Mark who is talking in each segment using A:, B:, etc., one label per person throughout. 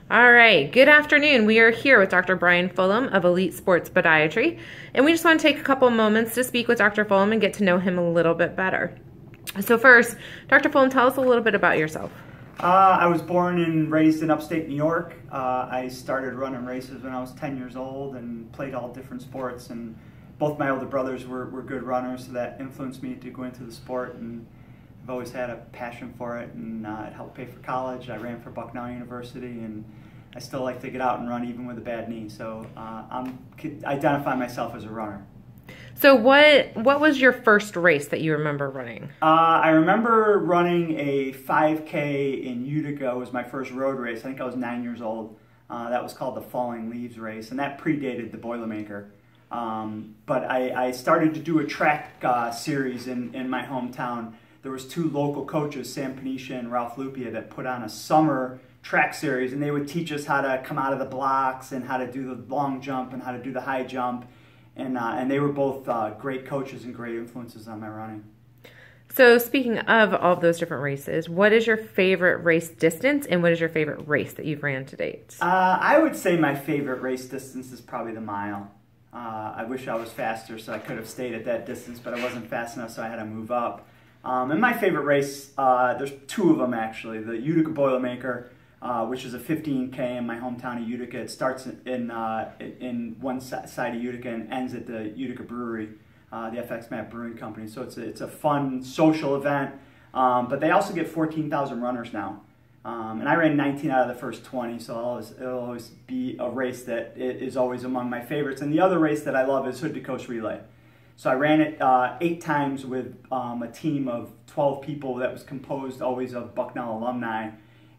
A: All right, good afternoon. We are here with Dr. Brian Fullem of Elite Sports Podiatry, and we just want to take a couple moments to speak with Dr. Fullem and get to know him a little bit better. So first, Dr. Fullem, tell us a little bit about yourself.
B: I was born and raised in upstate New York. I started running races when I was 10 years old and played all different sports, and both my older brothers were good runners, so that influenced me to go into the sport, and I've always had a passion for it, and it helped pay for college. I ran for Bucknell University, and I still like to get out and run even with a bad knee, so I identify myself as a runner.
A: So what was your first race that you remember running?
B: I remember running a 5K in Utica. It was my first road race. I think I was 9 years old. That was called the Falling Leaves race, and that predated the Boilermaker. But I started to do a track series in my hometown. There was two local coaches, Sam Panisha and Ralph Lupia, that put on a summer track series, and they would teach us how to come out of the blocks and how to do the long jump and how to do the high jump. And they were both great coaches and great influences on my running.
A: So speaking of all of those different races, what is your favorite race distance and what is your favorite race that you've ran to date?
B: I would say my favorite race distance is probably the mile. I wish I was faster so I could have stayed at that distance, but I wasn't fast enough, so I had to move up. And my favorite race, there's two of them actually. The Utica Boilermaker, which is a 15K in my hometown of Utica. It starts in one side of Utica and ends at the Utica Brewery, the FX Map Brewing Company. So it's a fun social event, but they also get 14,000 runners now. And I ran 19 out of the first 20, so it'll always be a race that is always among my favorites. And the other race that I love is Hood to Coast Relay. So I ran it 8 times with a team of 12 people that was composed always of Bucknell alumni.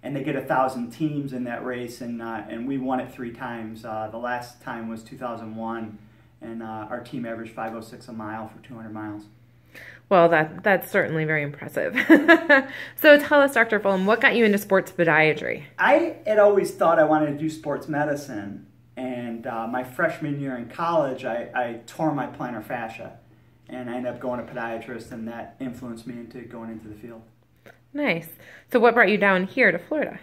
B: And they get 1,000 teams in that race, and we won it 3 times. The last time was 2001, and our team averaged 5:06 a mile for 200 miles.
A: Well, that's certainly very impressive. So tell us, Dr. Fullem, what got you into sports podiatry?
B: I had always thought I wanted to do sports medicine, and my freshman year in college, I tore my plantar fascia, and I ended up going to podiatrist, and that influenced me into going into the field.
A: Nice. So what brought you down here to Florida?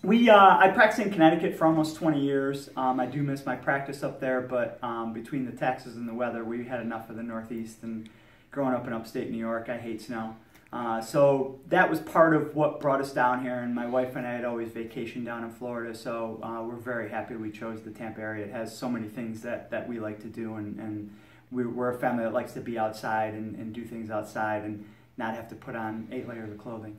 B: I practiced in Connecticut for almost 20 years. I do miss my practice up there, but between the taxes and the weather, we had enough of the Northeast, and growing up in upstate New York, I hate snow. So that was part of what brought us down here, and my wife and I had always vacationed down in Florida, so we're very happy we chose the Tampa area. It has so many things that we like to do, and we're a family that likes to be outside and do things outside and not have to put on 8 layers of clothing.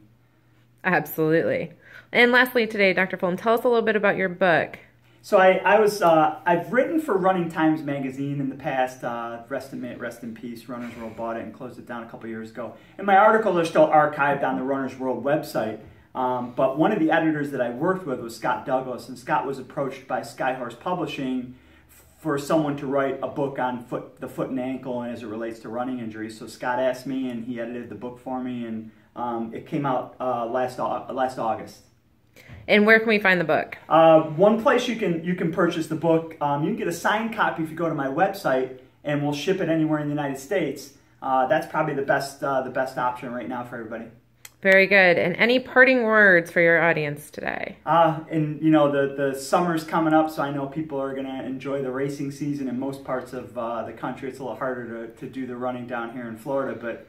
A: Absolutely. And lastly today, Dr. Fullem, tell us a little bit about your book.
B: So I've written for Running Times magazine in the past. Rest in peace. Runner's World bought it and closed it down a couple years ago. And my articles are still archived on the Runner's World website. But one of the editors that I worked with was Scott Douglas, and Scott was approached by Skyhorse Publishing for someone to write a book on the foot and ankle and as it relates to running injuries. So Scott asked me, and he edited the book for me, and it came out last August.
A: And where can we find the book?
B: One place you can purchase the book. You can get a signed copy if you go to my website, and we'll ship it anywhere in the United States. That's probably the best option right now for everybody.
A: Very good. And any parting words for your audience today?
B: And you know, the summer's coming up, so I know people are going to enjoy the racing season in most parts of the country. It's a little harder to do the running down here in Florida, but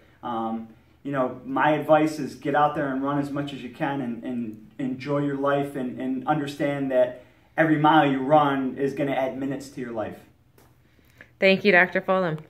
B: you know, my advice is get out there and run as much as you can, and enjoy your life, and understand that every mile you run is going to add minutes to your life.
A: Thank you, Dr. Fullem.